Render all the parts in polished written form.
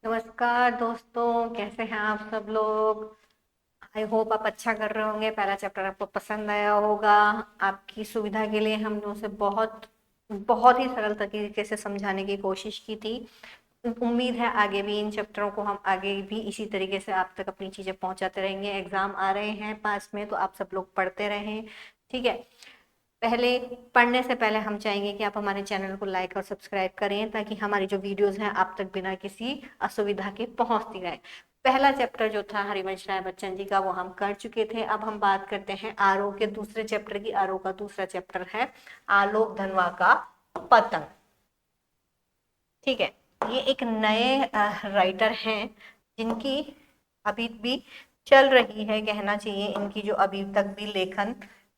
नमस्कार दोस्तों, कैसे हैं आप सब लोग। आई होप आप अच्छा कर रहे होंगे। पहला चैप्टर आपको पसंद आया होगा। आपकी सुविधा के लिए हमने उसे बहुत बहुत ही सरल तरीके से समझाने की कोशिश की थी। उम्मीद है आगे भी इन चैप्टरों को हम आगे भी इसी तरीके से आप तक अपनी चीजें पहुंचाते रहेंगे। एग्जाम आ रहे हैं पास में, तो आप सब लोग पढ़ते रहें। ठीक है। पहले पढ़ने से पहले हम चाहेंगे कि आप हमारे चैनल को लाइक और सब्सक्राइब करें, ताकि हमारी जो वीडियोस हैं आप तक बिना किसी असुविधा के पहुंचती रहे। पहला चैप्टर जो था हरिवंश राय बच्चन जी का, वो हम कर चुके थे। अब हम बात करते हैं आरो के दूसरे चैप्टर की। आरो का दूसरा चैप्टर है आलोक धनवा का पतंग। ठीक है। ये एक नए राइटर हैं, जिनकी अभी भी चल रही है, कहना चाहिए इनकी जो अभी तक भी लेखन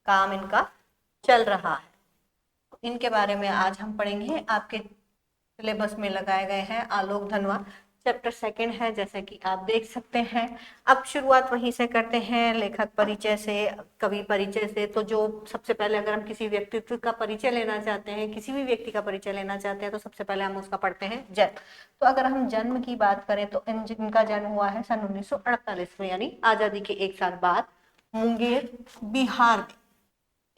काम इनका चल रहा है। इनके बारे में आज हम पढ़ेंगे। आपके सिलेबस में लगाए गए हैं आलोक धनवा, चैप्टर सेकंड है, जैसे कि आप देख सकते हैं। अब शुरुआत वहीं से करते हैं, लेखक परिचय से, कवि परिचय से। तो जो सबसे पहले अगर हम किसी व्यक्तित्व का परिचय लेना चाहते हैं, किसी भी व्यक्ति का परिचय लेना चाहते हैं, तो सबसे पहले हम उसका पढ़ते हैं जन्म। तो अगर हम जन्म की बात करें तो इनका जन्म हुआ है सन 1948 में, यानी आजादी के एक साल बाद, मुंगेर, बिहार में।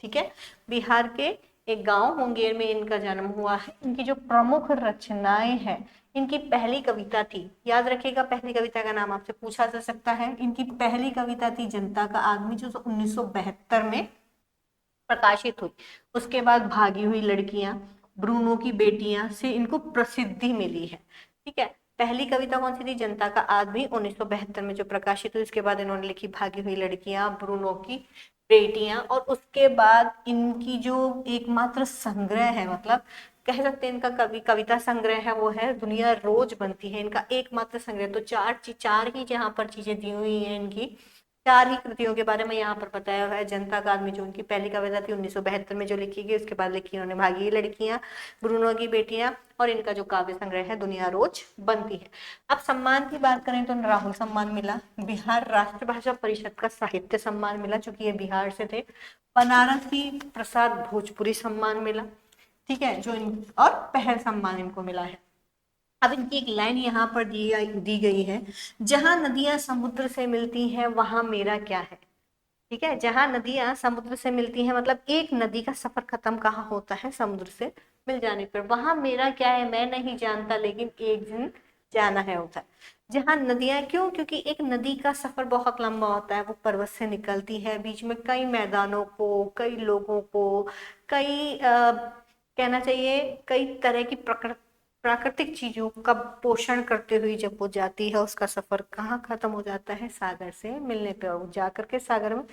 ठीक है। बिहार के एक गांव मुंगेर में इनका जन्म हुआ है। इनकी जो प्रमुख रचनाएं हैं, इनकी पहली कविता थी, याद रखिएगा पहली कविता का नाम आपसे पूछा जा सकता है। इनकी पहली कविता थी जनता का आदमी, जो 1972 में प्रकाशित हुई। उसके बाद भागी हुई लड़कियां, ब्रूनो की बेटियां से इनको प्रसिद्धि मिली है। ठीक है। पहली कविता कौन सी थी? जनता का आदमी, 1972 में जो प्रकाशित हुई। उसके बाद इन्होंने लिखी भागी हुई लड़कियां, ब्रूनो की बेटियां, और उसके बाद इनकी जो एकमात्र संग्रह है, मतलब कह सकते हैं इनका कविता संग्रह है, वो है दुनिया रोज बनती है। इनका एकमात्र संग्रह। तो चार ही जहां पर चीजें दी हुई हैं इनकी, चार ही कृतियों के बारे में यहाँ पर बताया हुआ है। जनता का आदमी जो उनकी पहली कविता थी 1972 में जो लिखी गई, उसके बाद लिखी उन्होंने भागी लड़कियां, ब्रूनो की बेटियां, और इनका जो काव्य संग्रह है दुनिया रोज बनती है। अब सम्मान की बात करें तो राहुल सम्मान मिला, बिहार राष्ट्रभाषा परिषद का साहित्य सम्मान मिला, चूंकि ये बिहार से थे। बनारसी प्रसाद भोजपुरी सम्मान मिला। ठीक है। जो इन और पहल सम्मान इनको मिला है। अब इनकी एक लाइन यहाँ पर दी गई है, जहां नदियां समुद्र से मिलती हैं वहां मेरा क्या है। ठीक है। जहां नदियां समुद्र से मिलती हैं, मतलब एक नदी का सफर खत्म कहाँ होता है? समुद्र से मिल जाने पर। वहां मेरा क्या है मैं नहीं जानता, लेकिन एक दिन जाना है उधर। जहां नदियां, क्यों? क्योंकि एक नदी का सफर बहुत लंबा होता है। वो पर्वत से निकलती है, बीच में कई मैदानों को, कई लोगों को, कई कहना चाहिए कई तरह की प्राकृतिक चीजों का पोषण करते हुए जब वो जाती है, उसका सफर कहाँ खत्म हो जाता है? सागर से मिलने पे। और वो जाकर के सागर में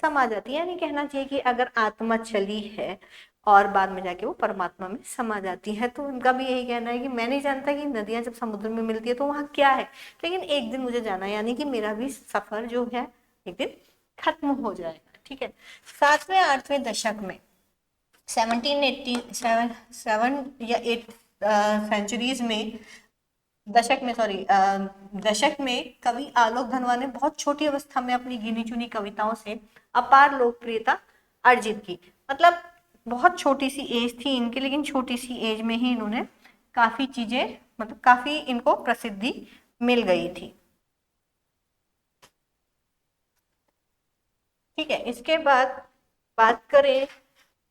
समा जाती है। यानी कहना चाहिए कि अगर आत्मा चली है और बाद में जाके वो परमात्मा में समा जाती है। तो उनका भी यही कहना है कि मैं नहीं जानता कि नदियां जब समुद्र में मिलती है तो वहां क्या है, लेकिन एक दिन मुझे जाना है, यानी कि मेरा भी सफर जो है एक दिन खत्म हो जाएगा। ठीक है। 7वें 8वें दशक में, 1787 या 8 सेंचुरीज में, दशक में कवि आलोक धनवा ने बहुत छोटी अवस्था में अपनी गिनी चुनी कविताओं से अपार लोकप्रियता अर्जित की। मतलब बहुत छोटी सी एज थी इनकी, लेकिन छोटी सी एज में ही इन्होंने काफी चीजें, मतलब काफी इनको प्रसिद्धि मिल गई थी। ठीक है। इसके बाद बात करें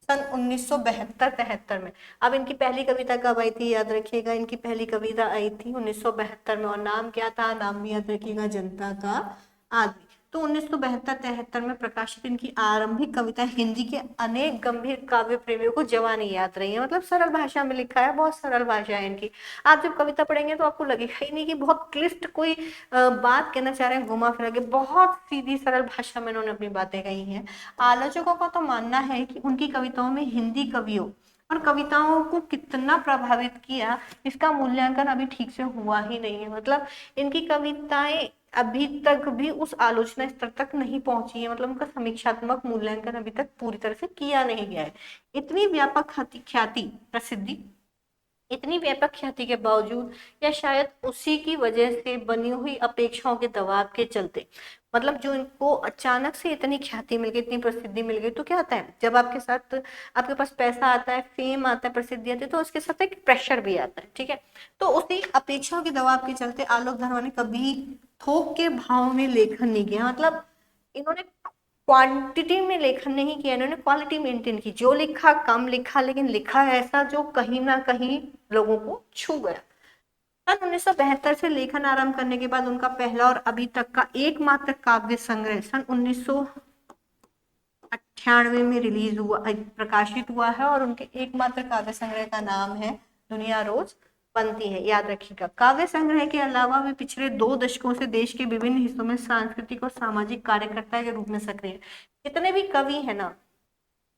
सन 1972-73 में। अब इनकी पहली कविता कब आई थी? याद रखिएगा, इनकी पहली कविता आई थी 1972 में, और नाम क्या था? नाम भी याद रखिएगा, जनता का आदमी। तो 1972-73 में प्रकाशित इनकी आरंभिक कविता हिंदी के अनेक गंभीर काव्य प्रेमियों को जवा नहीं याद रही है। मतलब सरल भाषा में लिखा है, बहुत सरल भाषा है इनकी। आप जब कविता पढ़ेंगे तो आपको लगेगा ही नहीं कि बहुत क्लिष्ट कोई बात कहना चाह रहे हैं, घुमा फिरा के। बहुत सीधी सरल भाषा में उन्होंने अपनी बातें कही हैं। आलोचकों का तो मानना है कि उनकी कविताओं में हिंदी कवियों और कविताओं को कितना प्रभावित किया, इसका मूल्यांकन अभी ठीक से हुआ ही नहीं है। मतलब इनकी कविताएं अभी तक भी उस आलोचना स्तर तक नहीं पहुंची है। मतलब उनका समीक्षात्मक मूल्यांकन अभी तक पूरी तरह से किया नहीं गया है। इतनी व्यापक ख्याति, प्रसिद्धि, इतनी व्यापक ख्याति के बावजूद, या शायद उसी की वजह से बनी हुई अपेक्षाओं के दबाव के चलते, मतलब जो इनको अचानक से इतनी ख्याति मिल गई, इतनी प्रसिद्धि मिल गई, तो क्या होता है जब आपके साथ आपके पास पैसा आता है, फेम आता है, प्रसिद्धि आती है, तो उसके साथ एक प्रेशर भी आता है, ठीक है। तो उसी अपेक्षाओं के दबाव के चलते आलोक धनवा ने कभी थोक के भाव में लेखन नहीं किया। मतलब इन्होंने क्वांटिटी में लेखन नहीं किया, इन्होंने क्वालिटी मेंटेन की। जो लिखा कम लिखा, लेकिन लिखा ऐसा जो कहीं ना कहीं लोगों को छू गया। सन 1972 से लेखन आरंभ करने के बाद उनका पहला और अभी तक का एकमात्र काव्य संग्रह सन 1998 में रिलीज हुआ, प्रकाशित हुआ है, और उनके एकमात्र काव्य संग्रह का नाम है दुनिया रोज बनती है। याद रखिएगा, काव्य संग्रह के अलावा वे पिछले 2 दशकों से देश के विभिन्न हिस्सों में सांस्कृतिक और सामाजिक कार्यकर्ता के रूप में सक्रिय है। जितने भी कवि है ना,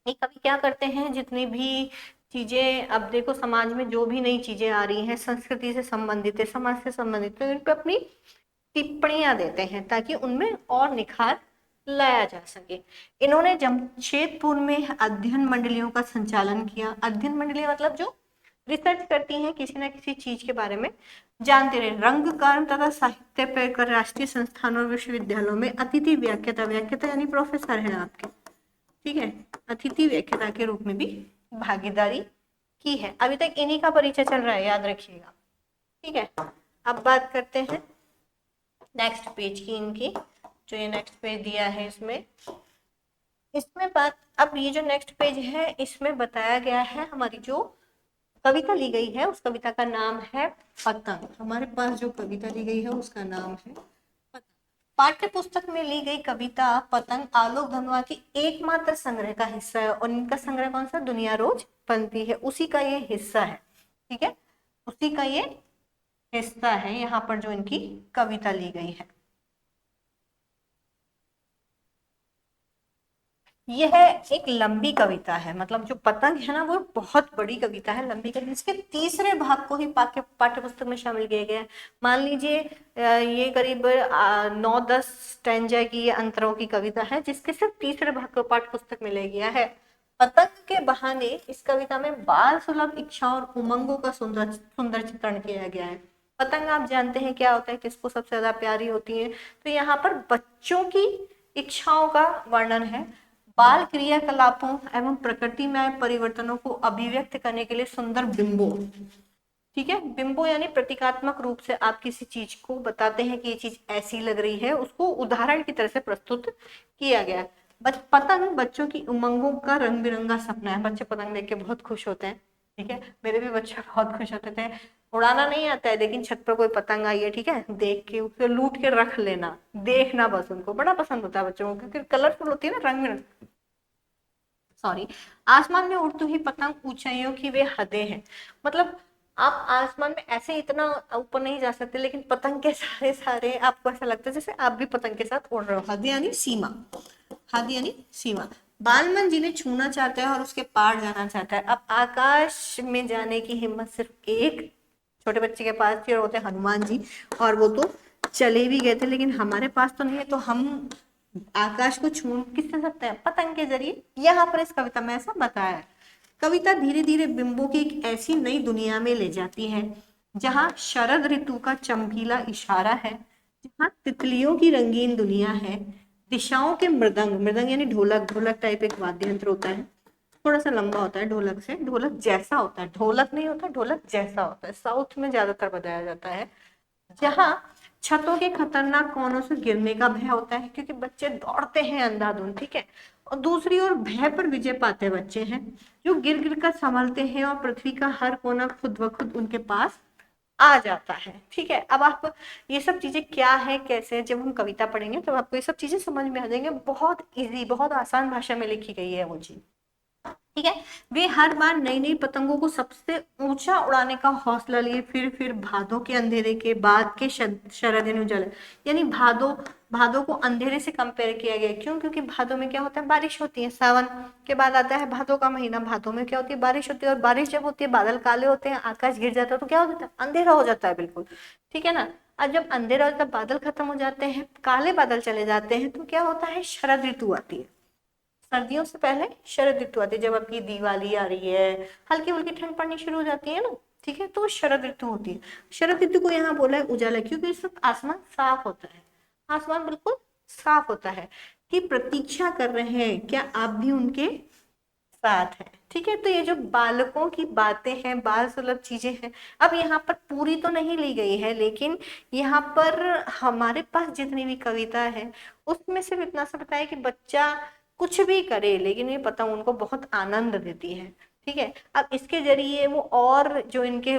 ये कवि क्या करते हैं, जितनी भी चीजें अब देखो समाज में जो भी नई चीजें आ रही हैं, संस्कृति से संबंधित है, समाज से संबंधित है, तो इन पे अपनी टिप्पणियां देते हैं ताकि उनमें और निखार लाया जा सके। इन्होंने जमशेदपुर में अध्ययन मंडलियों का संचालन किया। अध्ययन मंडलियां मतलब जो रिसर्च करती हैं किसी न किसी चीज के बारे में, जानते रहे। रंगकर्म तथा साहित्य पर राष्ट्रीय संस्थानों और विश्वविद्यालयों में अतिथि व्याख्याता, व्याख्याता यानी प्रोफेसर है आपके, ठीक है, अतिथि व्याख्याता के रूप में भी भागीदारी की है। अभी तक इन्हीं का परिचय चल रहा है, याद रखिएगा, ठीक है। अब बात करते हैं नेक्स्ट पेज की, इनकी जो ये नेक्स्ट पेज दिया है इसमें बात, अब ये जो नेक्स्ट पेज है इसमें बताया गया है, हमारी जो कविता ली गई है उस कविता का नाम है पतंग। हमारे पास जो कविता ली गई है उसका नाम है पतंग। पाठ्य पुस्तक में ली गई कविता पतंग आलोक धनवा की एकमात्र संग्रह का हिस्सा है, और इनका संग्रह कौन सा, दुनिया रोज बनती है, उसी का ये हिस्सा है, ठीक है, उसी का ये हिस्सा है यहाँ पर जो इनकी कविता ली गई है। यह एक लंबी कविता है, मतलब जो पतंग है ना वो बहुत बड़ी कविता है, लंबी कविता, इसके तीसरे भाग को ही पाठ्य पुस्तक में शामिल किया गया है। मान लीजिए ये करीब 9-10 स्टैंजा की ये अंतरों की कविता है, जिसके सिर्फ तीसरे भाग को पाठ्य पुस्तक में ले गया है। पतंग के बहाने इस कविता में बाल सुलभ इच्छाओं और उमंगों का सुंदर सुंदर चित्रण किया गया है। पतंग आप जानते हैं क्या होता है, किसको सबसे ज्यादा प्यारी होती है, तो यहाँ पर बच्चों की इच्छाओं का वर्णन है। बाल क्रियाकलापों एवं प्रकृति में आए परिवर्तनों को अभिव्यक्त करने के लिए सुंदर बिंबों, ठीक है, बिंबो यानी प्रतीकात्मक रूप से आप किसी चीज को बताते हैं कि ये चीज ऐसी लग रही है, उसको उदाहरण की तरह से प्रस्तुत किया गया है। पतंग बच्चों की उमंगों का रंग बिरंगा सपना है। बच्चे पतंग देख के बहुत खुश होते हैं, ठीक है, मेरे भी बच्चे बहुत खुश होते थे। उड़ाना नहीं आता है, लेकिन छत पर कोई पतंग आई है, ठीक है, देख के उसे लूट के रख लेना, देखना बस उनको बड़ा पसंद होता है बच्चों को, क्योंकि कलरफुल होती है ना, रंग बिरंग। सॉरी, आसमान में उड़ती हुई पतंग ऊंचाइयों की वे हदें हैं। मतलब आप आसमान में ऐसे इतना ऊपर नहीं जा सकते, लेकिन पतंग के सारे सारे आपको ऐसा लगता है जैसे आप भी पतंग के साथ उड़ रहे हो। हद यानी सीमा, हद यानी सीमा। बालमन जिन्हें छूना चाहता है और उसके पार जाना चाहता है। अब आकाश में जाने की हिम्मत सिर्फ एक छोटे बच्चे के पास थी, और होते हनुमान जी, और वो तो चले भी गए थे, लेकिन हमारे पास तो नहीं है, तो हम आकाश को छू किससे सकते हैं, पतंग के जरिए। यहाँ पर इस कविता में ऐसा बताया है। कविता धीरे धीरे बिंबों की एक ऐसी नई दुनिया में ले जाती है जहाँ शरद ऋतु का चमकीला इशारा है, जहाँ तितलियों की रंगीन दुनिया है, दिशाओं के मृदंग, मृदंग यानी ढोलक, ढोलक टाइप एक वाद्य यंत्र होता है, थोड़ा सा लंबा होता है ढोलक से, ढोलक जैसा होता है, ढोलक नहीं होता, ढोलक जैसा होता है, साउथ में ज्यादातर बताया जाता है। जहाँ छतों के खतरनाक कोनों से गिरने का भय होता है, क्योंकि बच्चे दौड़ते हैं अंधाधुंध, ठीक है, और दूसरी ओर भय पर विजय पाते बच्चे हैं जो गिर गिर कर संभलते हैं, और पृथ्वी का हर कोना खुद ब खुद उनके पास आ जाता है, ठीक है। अब आप ये सब चीजें क्या है, कैसे, जब हम कविता पढ़ेंगे तो आपको ये सब चीजें समझ में आ जाएंगे। बहुत इजी, बहुत आसान भाषा में लिखी गई है वो चीज, ठीक है। वे हर बार नई नई पतंगों को सबसे ऊंचा उड़ाने का हौसला लिए, फिर भादों के अंधेरे के बाद के शरद यानी उजाले, यानी भादो, भादो को अंधेरे से कंपेयर किया गया। क्यों? क्योंकि भादो में क्या होता है, बारिश होती है, सावन के बाद आता है भादो का महीना, भादो में क्या होती है, बारिश होती है, और बारिश जब होती है बादल काले होते हैं, आकाश गिर जाता है, तो क्या हो जाता है, अंधेरा हो जाता है बिल्कुल, ठीक है ना। और जब अंधेरा होता है, बादल खत्म हो जाते हैं, काले बादल चले जाते हैं, तो क्या होता है, शरद ऋतु आती है। सर्दियों से पहले शरद ऋतु आती है, जब आपकी दिवाली आ रही है, हल्की हल्की ठंड पड़नी शुरू हो जाती है ना, ठीक है, तो शरद ऋतु होती है। शरद ऋतु को यहाँ बोला है उजाला, क्योंकि इस वक्त आसमान साफ होता है, आसमान बिल्कुल साफ होता है कि प्रतीक्षा कर रहे हैं, क्या आप भी उनके साथ है। ठीक है, तो ये जो बालकों की बातें हैं, बाल सुलभ चीजें हैं, अब यहाँ पर पूरी तो नहीं ली गई है, लेकिन यहाँ पर हमारे पास जितनी भी कविता है उसमें सिर्फ इतना सा बताया कि बच्चा कुछ भी करे लेकिन ये पतंग उनको बहुत आनंद देती है। ठीक है, अब इसके जरिए वो और जो इनके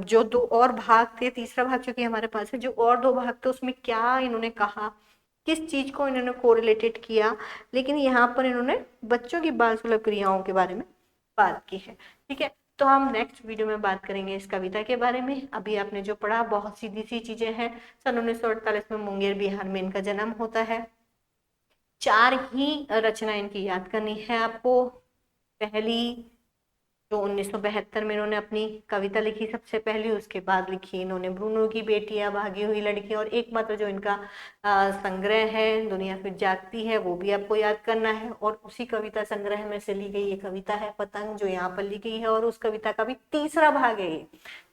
जो दो और भाग थे, तीसरा भाग चूंकि हमारे पास है, जो और दो भाग थे उसमें क्या इन्होंने कहा, किस चीज को इन्होंने कोरिलेटेड किया, लेकिन यहाँ पर इन्होंने बच्चों की बाल सुलभ क्रियाओं के बारे में बात की है। ठीक है, तो हम नेक्स्ट वीडियो में बात करेंगे इस कविता के बारे में। अभी आपने जो पढ़ा बहुत सीधी सी चीजें हैं। सन 1948 में मुंगेर बिहार में इनका जन्म होता है। 4 ही रचना इनकी याद करनी है आपको। पहली जो 1972 में इन्होंने अपनी कविता लिखी सबसे पहली, उसके बाद लिखी इन्होंने ब्रूनो की बेटियां, भागी हुई लड़की, और एकमात्र जो इनका संग्रह है दुनिया फिर जागती है, वो भी आपको याद करना है। और उसी कविता संग्रह में से ली गई ये कविता है पतंग, जो यहाँ पर ली गई है, और उस कविता का भी तीसरा भाग है ये।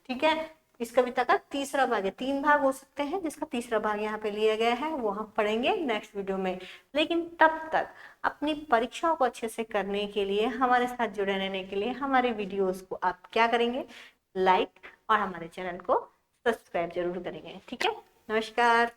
ठीक है, इस कविता का तीसरा भाग है, 3 भाग हो सकते हैं, जिसका तीसरा भाग यहाँ पे लिया गया है, वो हम पढ़ेंगे नेक्स्ट वीडियो में। लेकिन तब तक अपनी परीक्षाओं को अच्छे से करने के लिए, हमारे साथ जुड़े रहने के लिए हमारे वीडियोस को आप क्या करेंगे, लाइक और हमारे चैनल को सब्सक्राइब जरूर करेंगे। ठीक है, नमस्कार।